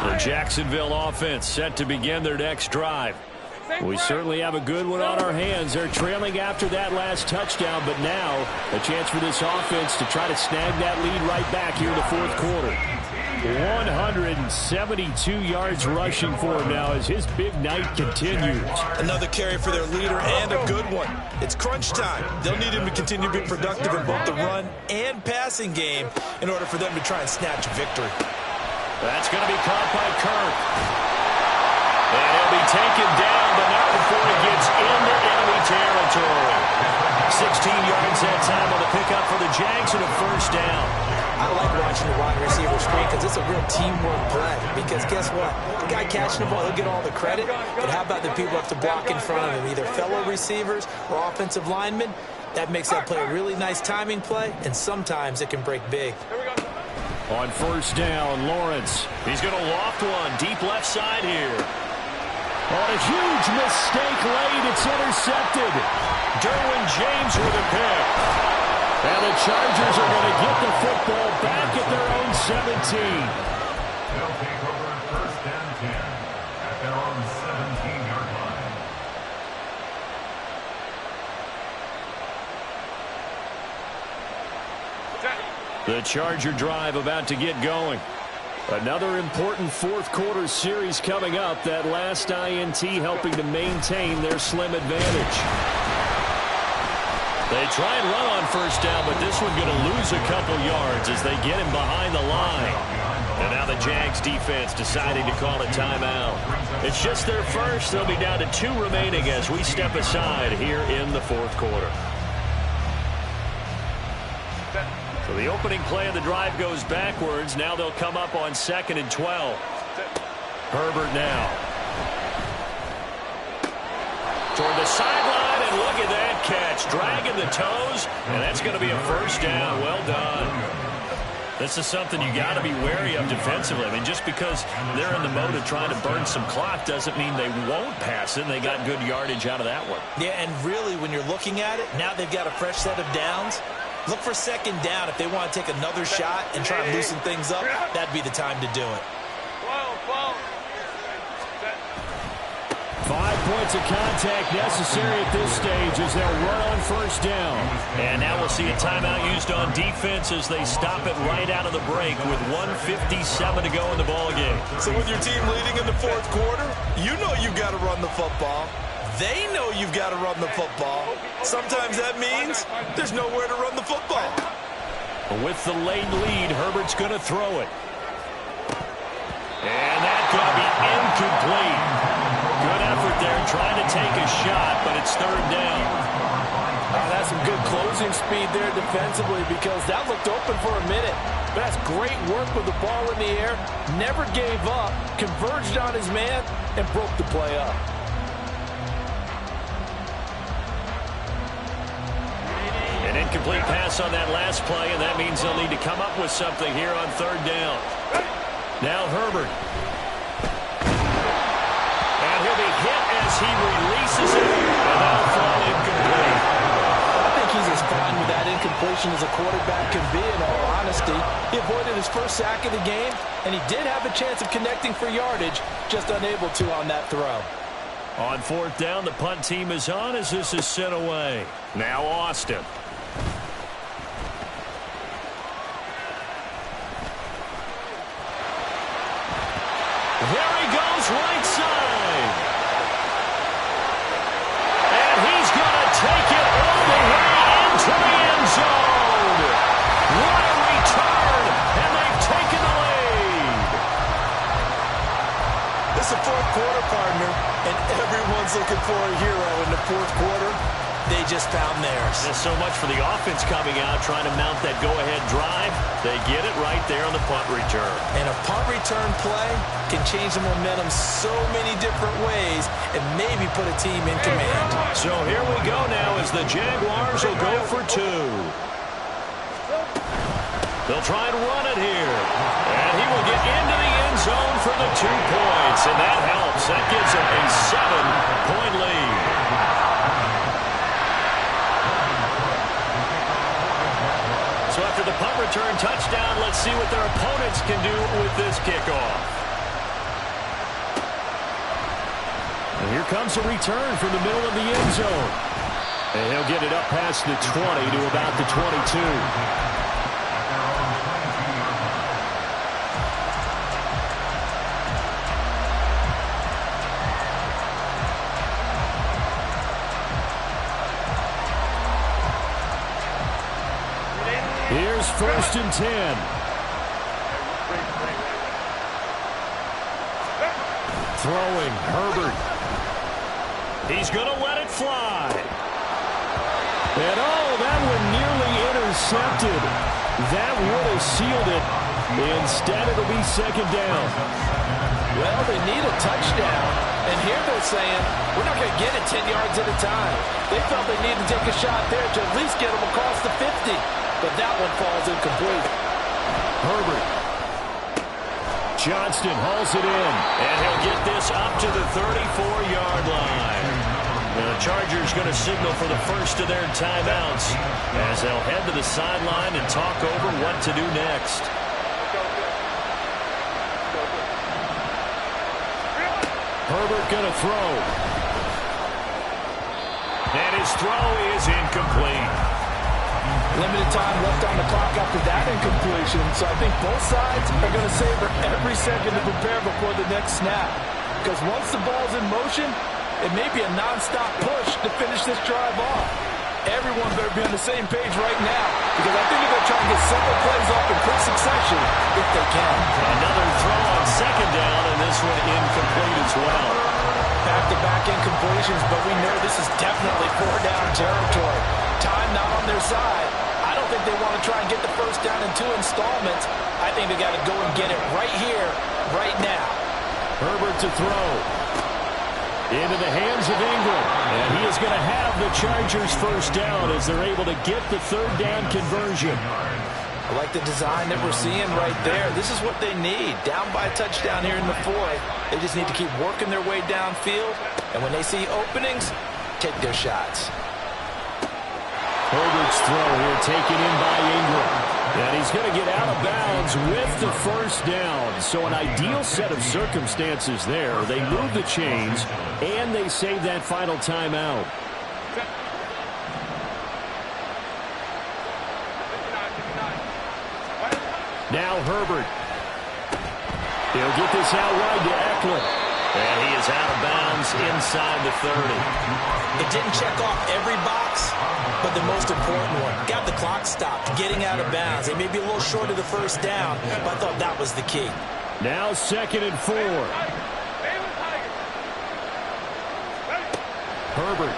The Jacksonville offense set to begin their next drive. We certainly have a good one on our hands. They're trailing after that last touchdown, but now a chance for this offense to try to snag that lead right back here in the 4th quarter. 172 yards rushing for him now as his big night continues. Another carry for their leader and a good one. It's crunch time. They'll need him to continue to be productive in both the run and passing game in order for them to try and snatch a victory. That's going to be caught by Kirk. And he'll be taken down, but not before he gets into enemy territory. 16 yards that time on the pickup for the Jags and a 1st down. I like watching the wide receiver screen because it's a real teamwork play. Because guess what? The guy catching the ball, he'll get all the credit. But how about the people up to block in front of him, either fellow receivers or offensive linemen? That makes that play a really nice timing play, and sometimes it can break big. On 1st down, Lawrence. He's going to loft one deep left side here. On a huge mistake late, it's intercepted. Derwin James with a pick. And the Chargers are going to get the football back at their own 17. They'll take over 1st and 10 at their own 17-yard line. The Charger drive about to get going. Another important fourth quarter series coming up. That last INT helping to maintain their slim advantage. They try and run on first down, but this one going to lose a couple yards as they get him behind the line. And now the Jags defense deciding to call a timeout. It's just their first. They'll be down to 2 remaining as we step aside here in the fourth quarter. So the opening play of the drive goes backwards. Now they'll come up on 2nd and 12. Herbert now. Toward the sideline, and look at that catch. Dragging the toes, and that's going to be a first down. Well done. This is something you got to be wary of defensively. I mean, just because they're in the mode of trying to burn some clock doesn't mean they won't pass it. And they got good yardage out of that one. Yeah, and really, when you're looking at it, now they've got a fresh set of downs. Look for 2nd down. If they want to take another shot and try and loosen things up, that'd be the time to do it. 5 points of contact necessary at this stage as they'll run on first down. And now we'll see a timeout used on defense as they stop it right out of the break with 1:57 to go in the ballgame. So with your team leading in the fourth quarter, you know you've got to run the football. They know you've got to run the football. Sometimes that means there's nowhere to run the football. With the late lead, Herbert's going to throw it. And that's going to be incomplete. Good effort there trying to take a shot, but it's 3rd down. That's some good closing speed there defensively because that looked open for a minute. But that's great work with the ball in the air. Never gave up, converged on his man, and broke the play up. An incomplete pass on that last play, and that means they'll need to come up with something here on 3rd down. Now Herbert. And he'll be hit as he releases it, and that'll fall incomplete. I think he's as fine with that incompletion as a quarterback can be, in all honesty. He avoided his first sack of the game, and he did have a chance of connecting for yardage, just unable to on that throw. On 4th down, the punt team is on as this is sent away. Now Austin. There he goes, right side. And he's going to take it all the way into the end zone. What a return, and they've taken the lead. It's a fourth quarter, partner, and everyone's looking for a hero in the fourth quarter. They just found theirs. There's so much for the offense coming out, trying to mount that go-ahead drive. They get it right there on the punt return. And a punt return play can change the momentum so many different ways and maybe put a team in command. So here we go now as the Jaguars will go for 2. They'll try and run it here. And he will get into the end zone for the 2 points. And that helps. That gives them a 7-point lead. So after the punt return touchdown, let's see what their opponents can do with this kickoff. And here comes a return from the middle of the end zone. And he'll get it up past the 20 to about the 22. Here's 1st and 10. Throwing, Herbert. He's going to let it fly. And oh, that one nearly intercepted. That would have sealed it. Instead, it'll be 2nd down. Well, they need a touchdown. And here they're saying, we're not going to get it 10 yards at a time. They felt they needed to take a shot there to at least get them across the 50. But that one falls incomplete. Herbert. Johnston hauls it in. And he'll get this up to the 34-yard line. The Chargers going to signal for the first of their timeouts as they'll head to the sideline and talk over what to do next. Herbert going to throw. And his throw is incomplete. Limited time left on the clock after that incompletion, so I think both sides are going to savor every second to prepare before the next snap. Because once the ball's in motion, it may be a non-stop push to finish this drive off. Everyone better be on the same page right now, because I think they're going to try and get several plays off in quick succession if they can. Another throw on second down, and this one incomplete as well. Back-to-back incompletions, but we know this is definitely four-down territory. Time not on their side. I don't think they want to try and get the first down in 2 installments. I think they got to go and get it right here, right now. Herbert to throw. Into the hands of Ingram. And he is going to have the Chargers first down as they're able to get the third down conversion. I like the design that we're seeing right there. This is what they need. Down by a touchdown here in the fourth. They just need to keep working their way downfield. And when they see openings, take their shots. Herbert's throw here taken in by Ingram. And he's going to get out of bounds with the first down. So an ideal set of circumstances there. They move the chains, and they save that final timeout. Now Herbert. He'll get this out wide to Eckler. And he is out of bounds inside the 30. It didn't check off every box, but the most important one. Got the clock stopped, getting out of bounds. They may be a little short of the first down, but I thought that was the key. Now 2nd and 4. Herbert.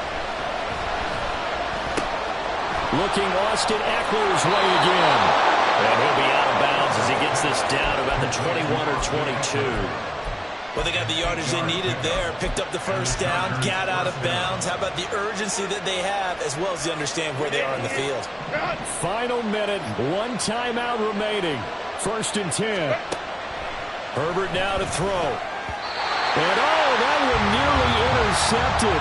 Looking Austin Eckler's way again. And he'll be out of bounds as he gets this down about the 21 or 22. Well, they got the yardage they needed there, picked up the first down, got out of bounds. How about the urgency that they have, as well as the understand where they are in the field? Final minute, 1 timeout remaining. 1st and 10. Herbert now to throw. And that one nearly intercepted.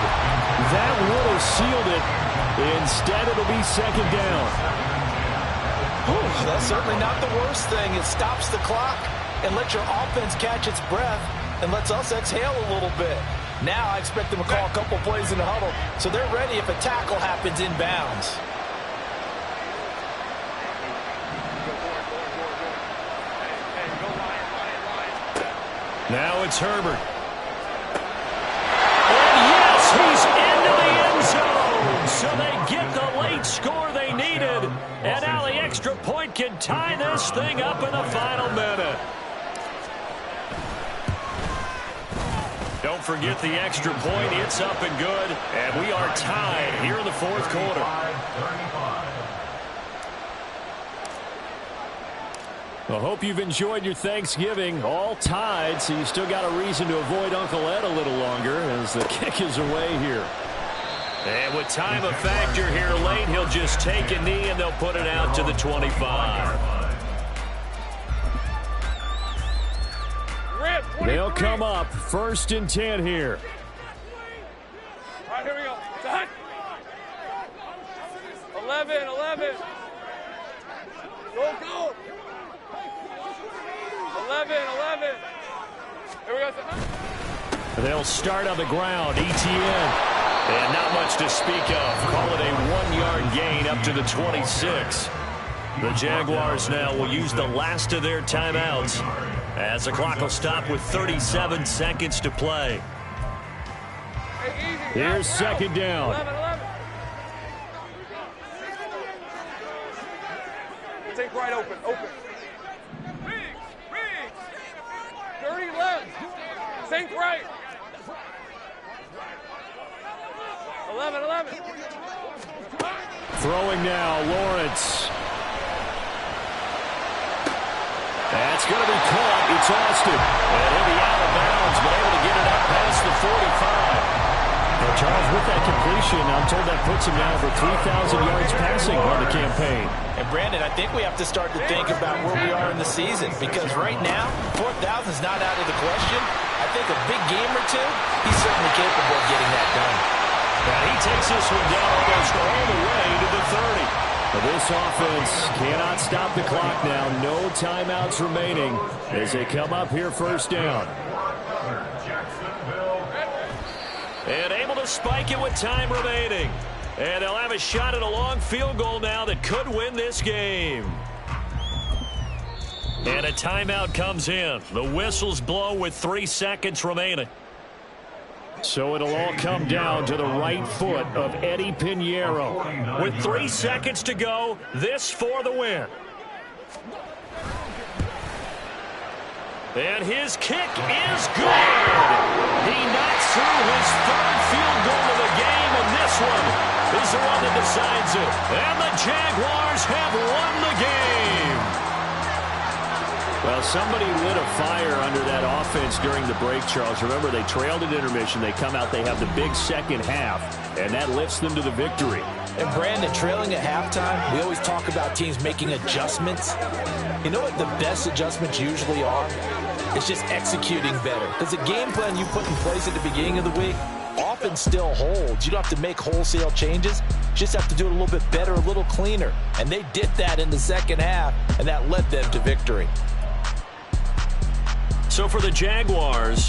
That would have sealed it. Instead, it'll be 2nd down. That's certainly not the worst thing. It stops the clock and lets your offense catch its breath and lets us exhale a little bit. Now I expect them to call a couple plays in the huddle so they're ready if a tackle happens inbounds. Now it's Herbert. And yes, he's into the end zone. So they get the late score they needed. And now the extra point can tie this thing up in the final minute. Don't forget the extra point. It's up and good. And we are tied here in the 4th quarter. I hope you've enjoyed your Thanksgiving. All tied, so you still got a reason to avoid Uncle Ed a little longer as the kick is away here. And with time a factor here late, he'll just take a knee and they'll put it out to the 25. They'll come up 1st and 10 here. All right, here we go. 11. Go. 11. Here we go. They'll start on the ground. ETN. And not much to speak of. Call it a 1-yard gain up to the 26. The Jaguars now will use the last of their timeouts as the clock will stop with 37 seconds to play. Here's 2nd down. 11. Take right open. Riggs. Dirty left. Sink right. 11. Throwing now, Lawrence. That's going to be caught. It's Austin. And he'll be out of bounds, but able to get it up past the 45. Well, Charles, with that completion, I'm told that puts him now over 3,000 yards passing on the campaign. And Brandon, I think we have to start to think about where we are in the season, because right now, 4,000 is not out of the question. I think a big game or two, he's certainly capable of getting that done. And he takes this one down almost all the way to the 30. But this offense cannot stop the clock now. No timeouts remaining as they come up here 1st down. And able to spike it with time remaining. And they'll have a shot at a long field goal now that could win this game. And a timeout comes in. The whistles blow with 3 seconds remaining. So it'll all come down to the right foot of Eddie Pinheiro. With 3 seconds to go, this for the win. And his kick is good. He knocks through his 3rd field goal of the game, and this one is the one that decides it. And the Jaguars have won the game. Well, somebody lit a fire under that offense during the break, Charles. Remember, they trailed at intermission. They come out, they have the big second half, and that lifts them to the victory. And Brandon, trailing at halftime, we always talk about teams making adjustments. You know what the best adjustments usually are? It's just executing better. Because the game plan you put in place at the beginning of the week often still holds. You don't have to make wholesale changes. You just have to do it a little bit better, a little cleaner. And they did that in the second half, and that led them to victory. So for the Jaguars,